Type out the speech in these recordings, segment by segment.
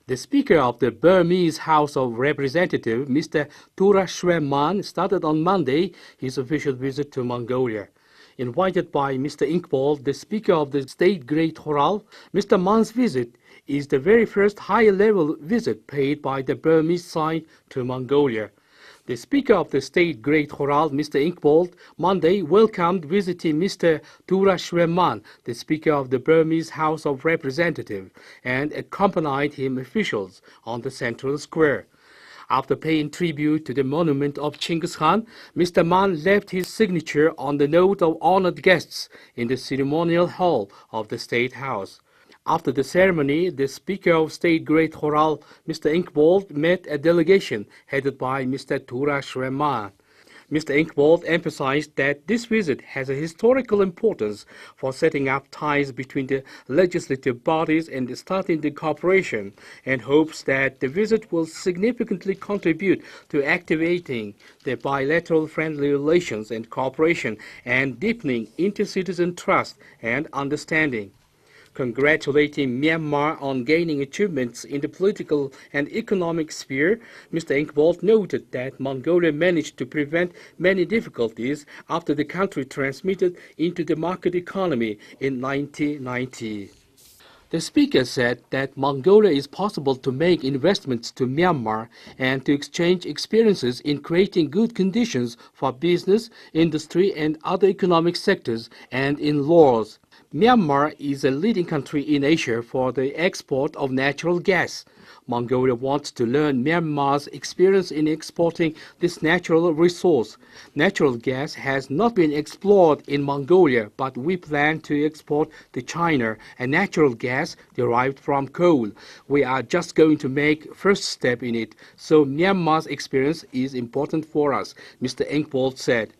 The Speaker of the Burmese House of Representatives, Mr. Turashreman, started on Monday his official visit to Mongolia. Invited by Mr. Inkbal, the Speaker of the State Great Khural, Mr. Man's visit is the very first high-level visit paid by the Burmese side to Mongolia. The Speaker of the State Great Khural, Mr. Inkbal, Monday welcomed visiting Mr. Turashreman, the Speaker of the Burmese House of Representatives, and accompanied him officials on the central square. After paying tribute to the monument of Chinggis Khan, Mr. Man left his signature on the note of honored guests in the ceremonial hall of the State House. After the ceremony, the Speaker of State Great Khural, Mr. Inkbal, met a delegation headed by Mr. Turashreman. Mr. Inkbal emphasized that this visit has a historical importance for setting up ties between the legislative bodies and starting the cooperation, and hopes that the visit will significantly contribute to activating the bilateral friendly relations and cooperation and deepening inter-citizen trust and understanding. Congratulating Myanmar on gaining achievements in the political and economic sphere, Mr. Inkbal noted that Mongolia managed to prevent many difficulties after the country transmitted into the market economy in 1990. The speaker said that Mongolia is possible to make investments to Myanmar and to exchange experiences in creating good conditions for business, industry, and other economic sectors, and in laws. Myanmar is a leading country in Asia for the export of natural gas. Mongolia wants to learn Myanmar's experience in exporting this natural resource. Natural gas has not been explored in Mongolia, but we plan to export to China a natural gas derived from coal. We are just going to make first step in it, so Myanmar's experience is important for us, Mr. Inkbal said.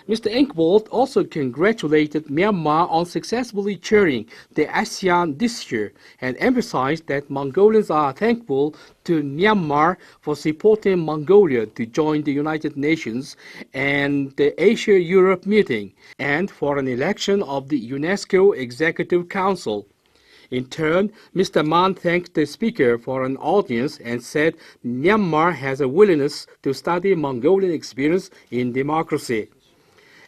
Mr. Inkbal also congratulated Myanmar on successfully chairing the ASEAN this year and emphasized that Mongolians are thankful to Myanmar for supporting Mongolia to join the United Nations and the Asia-Europe meeting and for an election of the UNESCO Executive Council. In turn, Mr. Man thanked the speaker for an audience and said Myanmar has a willingness to study Mongolian experience in democracy.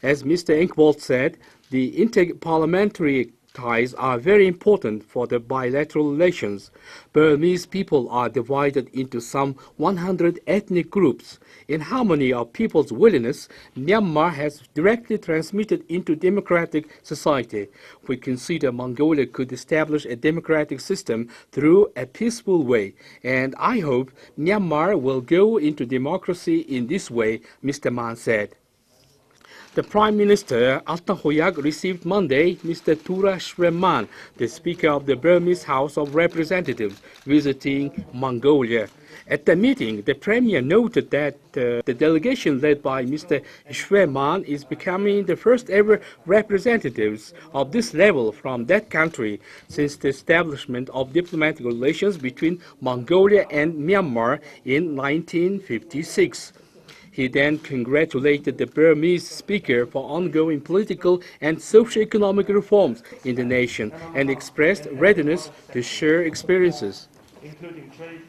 As Mr. Inkbal said, the interparliamentary ties are very important for the bilateral relations. Burmese people are divided into some 100 ethnic groups. In harmony of people's willingness, Myanmar has directly transmitted into democratic society. We consider Mongolia could establish a democratic system through a peaceful way, and I hope Myanmar will go into democracy in this way, Mr. Man said. The Prime Minister, Altan Hoyak, received Monday Mr. Turashreman, the Speaker of the Burmese House of Representatives, visiting Mongolia. At the meeting, the Premier noted that the delegation led by Mr. Shreman is becoming the first ever representatives of this level from that country since the establishment of diplomatic relations between Mongolia and Myanmar in 1956. He then congratulated the Burmese speaker for ongoing political and socio-economic reforms in the nation and expressed readiness to share experiences. Including trade,